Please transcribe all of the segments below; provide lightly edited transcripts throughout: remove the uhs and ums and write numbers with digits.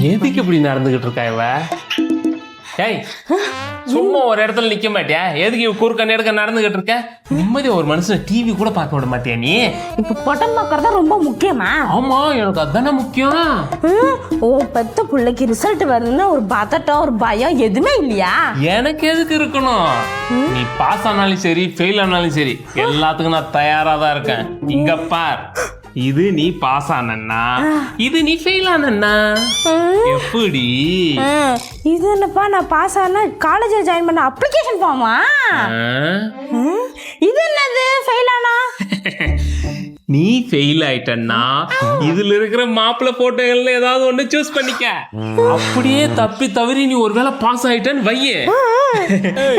எதுக்கு இப்படி நடந்துகிட்டு இருக்கா இவ? ஏய், சும்மா ஒரு இடத்துல நிக்க மாட்டியா? எதுக்கு இவ குறுக்க நெடுக்க நடந்துகிட்டு இருக்க? நிம்மதி ஒரு மனுஷன் டிவி கூட பார்க்க விட மாட்டியா நீ? இப்ப படம் பார்க்கறதா ரொம்ப முக்கியமா? ஆமா, எனக்கு அதானே முக்கியம். ஓ பெத்த பிள்ளைக்கு ரிசல்ட் வருதுன்னா ஒரு பதட்டம் ஒரு பயம் எதுவுமே இல்லையா? எனக்கு எதுக்கு இருக்கணும்? நீ பாஸ் ஆனாலும் சரி ஃபெயில் ஆனாலும் சரி எல்லாத்துக்கும் நான் தயாரா தான் இருக்கேன். இங்க பார், இது நீ பாஸ் ஆனா, இது நீ ஃபெயில் ஆனா எப்படி? இது என்னப்பா, நான் பாஸ் ஆனா காலேஜ்ல ஜாயின் பண்ண அப்ளிகேஷன் ஃபார்மா? இது என்னது ஃபெயில் ஆனா? நீ ஃபெயில் ஆயிட்டன்னா இதுல இருக்கிற மாப்பிள்ளை போட்டோகள்ல ஏதாவது ஒண்ணு சூஸ் பண்ணிக்க. அப்படியே தப்பி தவறி நீ ஒருவேளை பாஸ் ஆயிட்டன்னு வையே,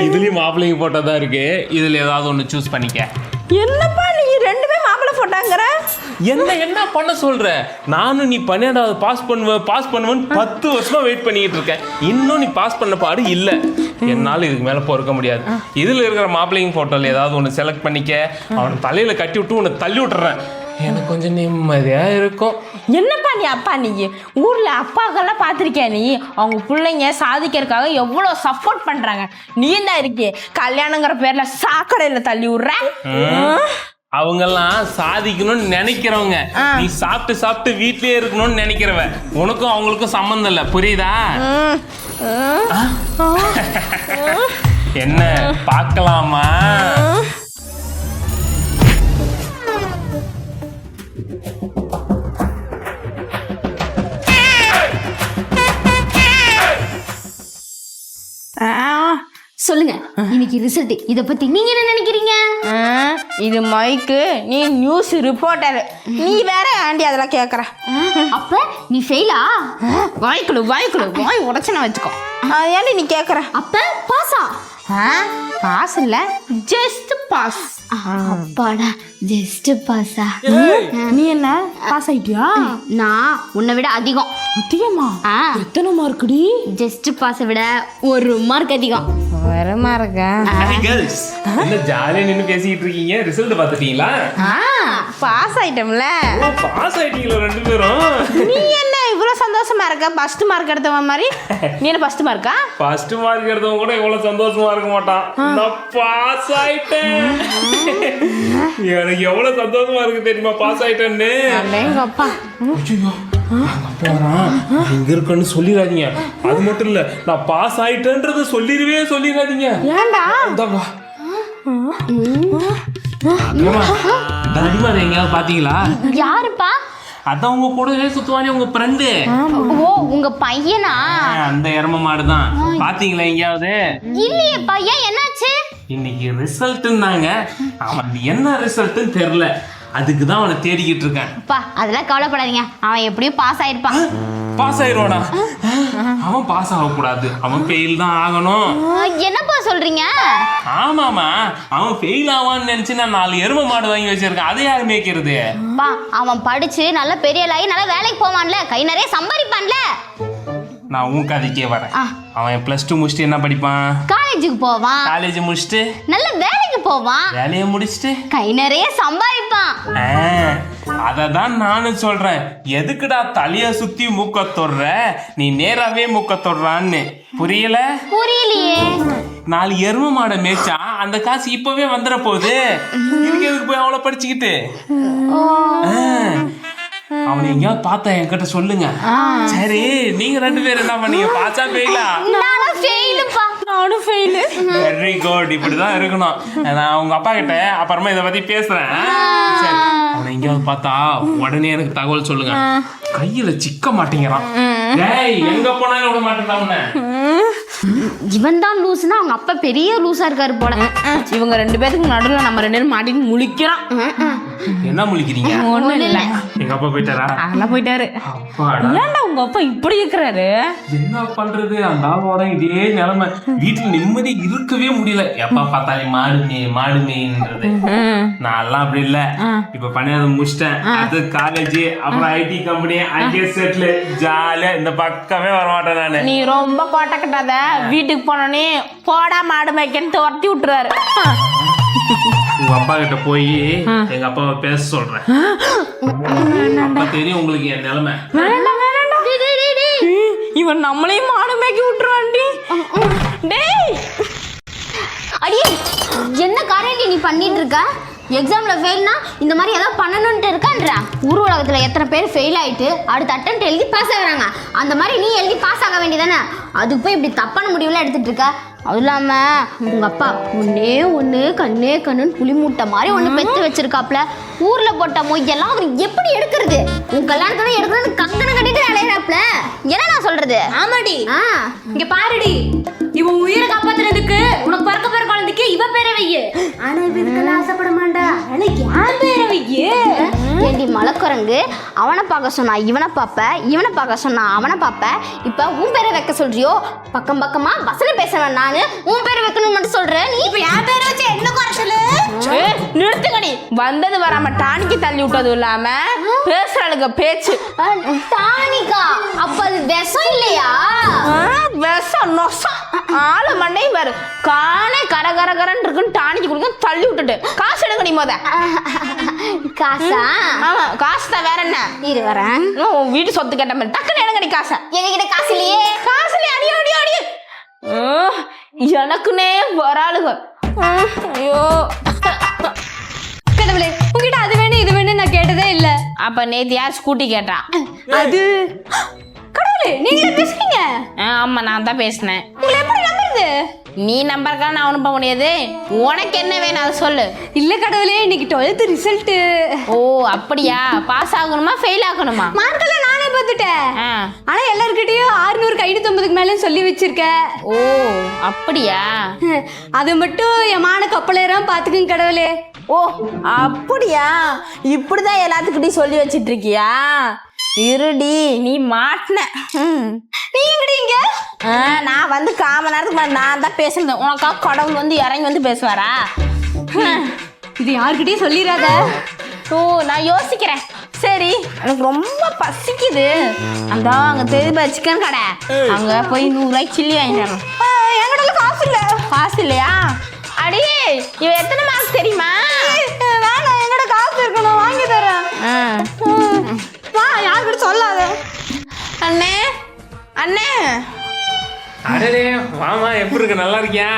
இதுலயும் மாப்பிள்ளைங்க போட்டோ தான் இருக்கு, இதுல ஏதாவது ஒண்ணு சூஸ் பண்ணிக்க. என்னப்பா நீ ரெண்டுமே மாப்பிள்ளை போட்டாங்கற? என்ன பண்ண சொல்ற? நானும் நீ 12வது பாஸ் பண்ணுவேன்னு 10 வருஷமா வெயிட் பண்ணிட்டு இருக்கேன். இன்னும் நீ பாஸ் பண்ண பாடு இல்ல. என்னால இதுக்கு மேல பொறுக்க முடியாது. இதுல இருக்கிற மாப்பிள்ளைங்க போட்டோல ஏதாவது ஒண்ணு செலக்ட் பண்ணிக்க. அவனை தலையில கட்டி விட்டு உன்னை தள்ளி விட்டுறேன். எனக்கு கொஞ்சம் நிம்மதியா இருக்கும். என்னப்பா நீ அப்பா, நீ ஊர்ல அப்பாக்கெல்லாம் பாத்திருக்கியா? நீ அவங்க பிள்ளைங்க சாதிக்கிறதுக்காக எவ்வளவு சப்போர்ட் பண்றாங்க. நீ தான் இருக்கே கல்யாணங்கிற பேர்ல சாக்கடையில தள்ளி விடுற. அவங்கெல்லாம் சாதிக்கணும்னு நினைக்கிறவங்க, நீ சாப்பிட்டு சாப்பிட்டு வீட்லயே இருக்கணும்னு நினைக்கிறவ. உனக்கும் அவங்களுக்கும் சம்பந்தம் இல்ல, புரியுதா? என்ன பார்க்கலாமா? சொல்லுங்க, இன்னைக்கு ரிசல்ட் இத பத்தி நீங்க என்ன நினைக்கிறீங்க? இது மைக்கு, நீ நியூஸ் ரிப்போர்ட்டர், நீ வேற ஆண்டி அதெல்லாம் கேக்குற. அப்ப நீ ஃபெயிலா? வாய்க்குழு வாய் உடச்சுன வச்சுக்கோ. ஏன்டி நீ கேக்குற? அப்ப பாஸா? பாஸ் இல்ல, ஜஸ்ட் பாஸ். அப்பாடா, ஜஸ்ட் பாஸா? நீ என்ன பாஸ் ஆயிட்டியா? நான் உன்னை விட அதிகம். அதிகமா? எத்தனை மார்க்குடி? ஜஸ்ட் பாஸை விட 1 மார்க் அதிகம். வரமா இருக்கா? என்ன ஜாலியா நின்னு பேசிட்டு இருக்கீங்க? ரிசல்ட் பாத்துட்டீங்களா? பாஸ் ஆயிட்டோம்ல. பாஸ் ஆயிட்டீங்களா ரெண்டு பேரும்? நீ என்ன இவ்வளவு சந்தோஷமா இருக்க? ஃபர்ஸ்ட் மார்க் எடுத்தவன் மாதிரி. நீ என்ன ஃபர்ஸ்ட் மார்க்கா? ஃபர்ஸ்ட் மார்க் எடுத்தவன் கூட இவ்வளவு சந்தோஷமா இருக்க மாட்டான். நான் பாஸ் ஆயிட்டேன். எனக்கு எவ்வளவு சந்தோஷமா இருக்கு தெரியுமா பாஸ் ஆயிட்டேன்னு? எங்க அப்பா போறான் இங்க இருக்குன்னு சொல்லிடாதீங்க. அது மட்டும் இல்ல, நான் பாஸ் ஆயிட்டேன்றத சொல்லிடாதீங்க. ஏன்டா? எங்கயாவது பாத்தீங்களா? யாருப்பா? அதான் உங்க கூடவே சுத்துவானே உங்க ஃப்ரெண்டு. ஓ, உங்க பையனா? அந்த எரும மாடுதான். பாத்தீங்களா எங்கயாவது? இல்லையே பையன், என்னாச்சு? இன்னைக்கு ரிசல்ட்னாங்க. அவன் என்ன ரிசல்ட்னு தெரியல, அதுக்கு தான் அவனை தேடிக்கிட்டு இருக்கேன். அப்பா அதெல்லாம் கவலைப்படாதீங்க, அவன் எப்படியும் பாஸ் ஆயிருப்பான். பாஸ் ஆயிடுவானா? அவன் பாஸ் ஆகக்கூடாது, அவன் ஃபெயில் தான் ஆகணும். என்னப்பா சொல்றீங்க? ஆமாமா, அவன் ஃபெயில் ஆவான்னு நினைச்சு நான் 4 எரும மாடு வாங்கி வச்சிருக்கேன். அதை யாரு மேய்க்கிறது? அவன் படிச்சு நல்ல பெரிய ஆகி நல்ல வேலைக்கு போவான்ல, கை நிறைய சம்பாதிப்பான்ல. நான் உன் கதைக்கே வரேன். அவன் +2 முடிச்சுட்டு என்ன படிப்பான்? காலேஜுக்கு போவான். காலேஜ் முடிச்சுட்டு நல்ல வேலைக்கு போவான். வேலையை முடிச்சுட்டு கை நிறைய சம்பாதிப்பான். அததான் நானும் சொல்றேன். எதுக்குடா தலைய சுத்தி மூக்க தொடுற, நீ நேராவே மூக்க தொடுறான்னு. புரியலையே. 4 எரும மாடை மேய்ச்சா அந்த காசு இப்பவே வந்துட போகுது. இதுக்கு எதுக்கு போய் அவ்வளவு படிச்சுக்கிட்டு? அவனை எங்கேயாவது பார்த்தா என்கிட்ட சொல்லுங்க. சரி, நீங்க 2 பேரும் என்ன பண்ணீங்க? பாஸா ஃபெயிலா? நானும் ஃபெயில். வெரி குட், இப்படிதான் இருக்கணும். நான் உங்க அப்பா கிட்ட அப்புறமா இதை பத்தி பேசுறேன். சரி, அவனை எங்கேயாவது பார்த்தா உடனே எனக்கு தகவல் சொல்லுங்க. கையில சிக்க மாட்டேங்கிறான். எங்க போனாலும் விட மாட்டேன். இவன் தான் லூசுனா அவங்க அப்பா பெரிய லூசா இருக்காரு போல. இவங்க 2 பேருக்கு நடுவில் நம்ம 2 பேரும் மாட்டின்னு முழிக்கிறோம். என்ன முழிக்கிறீங்க? ஒண்ணும் இல்ல. எங்க அப்பா போயிட்டாரா? அதெல்லாம் போயிட்டாரு. ஏன்டா உங்க அப்பா இப்படி இருக்கிறாரு? என்ன பண்றது, அந்த ஆளோட இதே நிலைமை. வீட்டுல நிம்மதி இருக்கவே முடியல. எப்ப பார்த்தாலும் மாடுமேன்றது. நான் எல்லாம் அப்படி இல்ல. இப்ப பணியாத முடிச்சிட்டேன். அது காலேஜ், அப்புறம் ஐடி கம்பெனி, அங்கே செட்டில், ஜாலியா இந்த பக்கமே வரமாட்டேன் நானு. நீ ரொம்ப கோட்டை கட்டாத. வீட்டுக்கு போனோடனே போடா மாடு மேய்க்கன்னு துரத்தி விட்டுருவாரு. உங்க அப்பா கிட்ட போய் எங்க அப்பாவை பேச சொல்றேன். அப்ப தெரியும் உங்களுக்கு என் நிலைமை. இவன் நம்மளையும் மானமேக்கி விட்டுருவான்டி. டேய் அடி என்ன காரியம் நீ பண்ணிட்டு இருக்க? எக்ஸாம்ல ஃபெயில்னா இந்த மாதிரி ஏதாவது பண்ணணும்ட்டு இருக்கான்ற. ஊர் உலகத்துல எத்தனை பேர் ஃபெயில் ஆயிட்டு அடுத்த அட்டெம்ப்ட் எழுதி பாஸ் ஆகுறாங்க. அந்த மாதிரி நீ எழுதி பாஸ் ஆக வேண்டியதானே? அதுக்கு போய் இப்படி தப்பான முடிவுலாம் எடுத்துட்டு இருக்க. அதுவும் இல்லாம உங்க அப்பா ஒண்ணு கண்ணே கண்ணுன்னு புளி மூட்டை மாதிரி ஒண்ணு பெத்து வச்சிருக்காப்ல. ஊர்ல போட்ட மொய்யெல்லாம் அவர் எப்படி எடுக்கிறது? உன் கல்யாணத்தோட எடுக்கிறது கங்கணம் கட்டிட்டு அலையிறாப்ல. என்ன நான் சொல்றது? ஆமாடி. இங்க பாருடி, இவன் உயிரை காப்பாத்துறதுக்கு உனக்கு பிறக்க போற குழந்தைக்கு இவ பேரை வையு. ஆனா இதுக்கெல்லாம் ஆசைப்பட மாட்டா. ஆனா யார் பேரை வையு? ஏண்டி மலக்குரங்கு, அவனை பார்க்க சொன்னா இவனை பாப்ப, இவனை பார்க்க சொன்னா அவனை பாப்ப. இப்ப உன் பேரை வைக்க சொல்றியோ? பக்கம் பக்கமா வசனம் பேசுவேன் நானு. உன் பேரை வைக்கணும்னு மட்டும் சொல்றேன். நீ இப்ப யார் பேரை வச்சு என்ன குறைச்சலு? நிறுத்துக்கடி. வந்தது வராம டானிக்கு தள்ளி விட்டதும் இல்லாம பேசுறாளுங்க பேச்சு. டானிக்கா? அப்ப அது விஷம் இல்லையா? விஷம் நொசம். ஆளு மண்டையும் பாரு காணே கரகரகரன்னு இருக்குன்னு டானிக்கு கொடுக்க தள்ளி விட்டுட்டு காசு எடுக்கடி மொத. காசா? ஆமா காசு தான். வேற என்ன? இரு வரேன். உன் வீட்டு சொத்து கேட்ட மாதிரி டக்குன்னு எடுங்கடி காசை. எங்ககிட்ட காசு இல்லையே. காசு இல்லையே. அடி அடி அடி. எனக்குன்னே வராளுங்க. ஐயோ கடவுளே, உங்ககிட்ட அது வேணும் இது வேணும் நான் கேட்டதே இல்ல. அப்ப நேத்து யார் ஸ்கூட்டி கேட்டா? அது கடவுளே, நீங்களே பேசுறீங்க. ஆமா நான் தான் பேசினேன். உங்களை எப்படி நம்புறது? நீ நம்பருக்கா நான் அனுப்ப முடியாது. உனக்கு என்ன வேணும் அதை சொல்லு. இல்ல கடவுளே, இன்னைக்கு 12th ரிசல்ட். ஓ அப்படியா? பாஸ் ஆகணுமா ஃபெயில் ஆகணுமா? மார்க்கெல்லாம் நானே பார்த்துட்டேன். ஆனா எல்லார்கிட்டயும் 600 550க்கு மேல சொல்லி வச்சிருக்கேன். ஓ அப்படியா? அது மட்டும் என் மான கப்பலேறாம பாத்துக்குங்க கடவுளே. ஓ அப்படியா? இப்படிதான் எல்லாத்துக்கிட்டையும் சொல்லி வச்சிட்டு இருக்கியா? இருடி நீ மாட்டின. நீ எங்கடிங்க? நான் வந்து காம நேரத்துக்கு முன்னாடி நான் தான் பேசுனேன். உனக்கா கடவுள் வந்து இறங்கி வந்து பேசுவாரா? இது யார்கிட்டயும் சொல்லிடாத. ஓ நான் யோசிக்கிறேன். சரி எனக்கு ரொம்ப பசிக்குது. அந்த அங்க தெரியுமா சிக்கன் கடை, அங்க போய் 100 ரூபாய்க்கு சில்லி வாங்கிட்டாங்க. என்கிட்ட காசு இல்ல. காசு இல்லையா? அடி இவ எத்தனை மார்க்ஸ் தெரியுமா? வேணாம், என்கிட்ட காசு இருக்கணும், வாங்கி தரேன். வா, யார்கிட்ட சொல்லாத. அண்ணே அண்ணே. அடடே வாமா, எப்படி இருக்க? நல்லா இருக்கியா?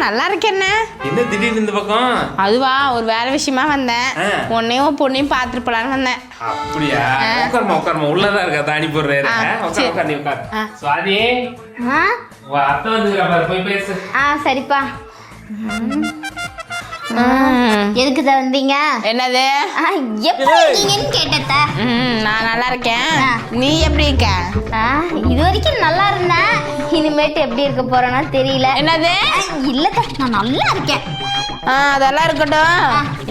நல்லா இருக்கேண்ணே. என்ன திடீர்னு இந்த பக்கம்? அதுவா ஒரு வேலை விஷயமா வந்தேன். உன்னையும் பொண்ணையும் பார்த்துட்டு போலான்னு வந்தேன். அப்படியா? உட்காருமா உள்ளதான் இருக்கா தாடி போடுறாரு. உட்கார் நீ உட்கார். சுவாதி அத்தை வந்து போய் பேசு. சரிப்பா. எதுக்கு தான் வந்தீங்க? என்னது? எப்படி இருக்கீங்கன்னு கேட்டத. நான் நல்லா இருக்கேன். நீ எப்படி இருக்க? இது வரைக்கும் நல்லா இருந்தேன். இனிமேட்டு எப்படி இருக்க போறேன்னா தெரியல. என்னது? இல்லக்கா நான் நல்லா இருக்கேன். அதெல்லாம் இருக்கட்டும்.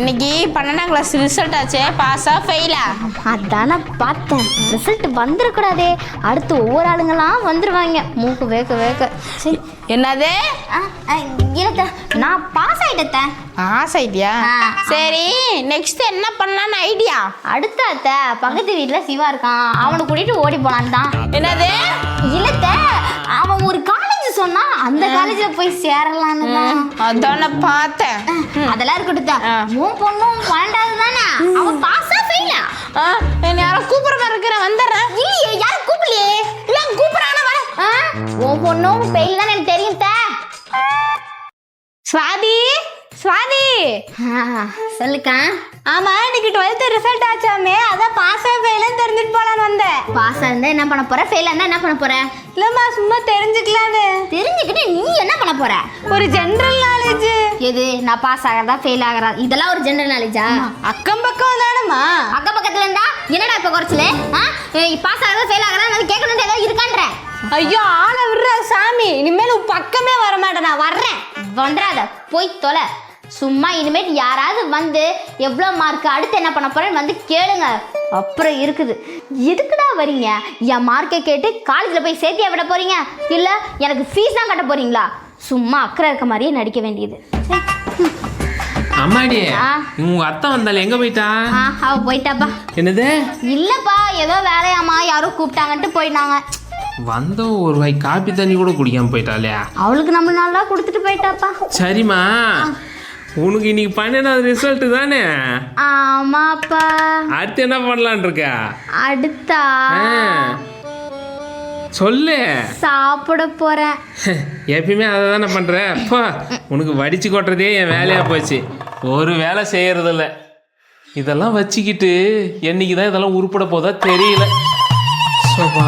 இன்னைக்கு 12ஆம் கிளாஸ் ரிசல்ட் ஆச்சே, பாஸா ஃபெயிலா? அதான் நான் பார்த்தேன். ரிசல்ட் வந்துடக்கூடாதே. அடுத்து ஒவ்வொரு ஆளுங்களாம் வந்துருவாங்க மூக்கு வேக்க வேக்க. சரி என்னது? இல்லக்கா நான் பாஸ் ஆயிட்டேன். பாஸ் ஆயிட்டியா? சரி நெக்ஸ்ட் என்ன பண்ணலான்னு ஐடியா? அடுத்த அத்தை பக்கத்து வீட்டுல சிவா இருக்கான், அவனை கூட்டிட்டு ஓடி போனான் தான். என்னது? இல்லத்த அவன் ஒரு காலேஜ் சொன்னா அந்த காலேஜ்ல போய் சேரலான்னு தான். அதான் நான் பார்த்தேன். அதெல்லாம் இருக்கட்டும். உன் பொண்ணும் 12வது தானே, அவன் பாஸா ஃபெயிலா? என்ன யாரோ கூப்பிடுற மாதிரி இருக்கிறேன், வந்துடுறேன். இல்லையே யாரும் கூப்பிடலையே. இல்ல கூப்பிடுறாங்க வரேன். உன் பொண்ணும் ஃபெயில் தான் எனக்கு தெரியும். சுவாதி சுவாதி சொல்லுக்கா. ஆமா இன்னைக்கு 12th ரிசல்ட் ஆச்சாமே, அதான் பாஸ் ஃபெயில்னு தெரிஞ்சுட்டு போலான்னு வந்தேன். பாஸ் இருந்தா என்ன பண்ண போற, ஃபெயில் இருந்தா என்ன பண்ண போற? இல்லம்மா சும்மா தெரிஞ்சுக்கலான்னு. தெரிஞ்சுக்கிட்டு நீ என்ன பண்ண போற? ஒரு ஜெனரல் நாலேஜ். எது? நான் பாஸ் ஆகிறதா ஃபெயில் ஆகிறதா இதெல்லாம் ஒரு ஜெனரல் நாலேஜா? அக்கம் பக்கம் தானம்மா. அக்கம் பக்கத்துல இருந்தா என்னடா இப்ப குறைச்சல? பாஸ் ஆகிறதா ஃபெயில் ஆகிறதா அது கேட்கணும் ஏதாவது இருக்கான்ற. ஐயோ ஆளை விடுற சாமி, இனிமேல் உன் பக்கமே வர மாட்டேன். நான் வர்றேன். வந்துடாத போய் தொலை. சும்மா இனிமேல் யாராவது வந்து எவ்வளோ மார்க் அடுத்து என்ன பண்ண போறேன்னு வந்து கேளுங்க. அப்புறம் இருக்குது. எதுக்குடா வரீங்க? என் மார்க்கை கேட்டு காலேஜில் போய் சேர்த்தியா விட போறீங்க? இல்லை எனக்கு ஃபீஸ் தான் கட்ட போறீங்களா? சும்மா அக்கறை இருக்க மாதிரியே நடிக்க வேண்டியது. அம்மாடி உங்க அத்தை வந்தால எங்க போயிட்டா? அவ போயிட்டாப்பா. என்னது? இல்லப்பா ஏதோ வேலையாமா யாரும் கூப்பிட்டாங்கன்ட்டு போயிட்டாங்க. வந்த ஒரு வாய் காப்பி தண்ணி கூட குடிக்காம போயிட்டாலையா? அவளுக்கு நம்ம நல்லா கொடுத்துட்டு போயிட்டாப்பா. சரிம்மா உனக்கு இன்னைக்கு 12வது ரிசல்ட் தானே? ஆமாப்பா. அடுத்து என்ன பண்ணலான் இருக்க? அடுத்தா சொல்லு. சாப்பிட போறேன். எப்பயுமே அதை தானே பண்ற. அப்பா உனக்கு வடிச்சு கொட்டுறதே என் வேலையா போச்சு. ஒரு வேலை செய்யறதில்ல. இதெல்லாம் வச்சுக்கிட்டு என்னைக்கு தான் இதெல்லாம் உருப்பட போதா தெரியல. சோபா.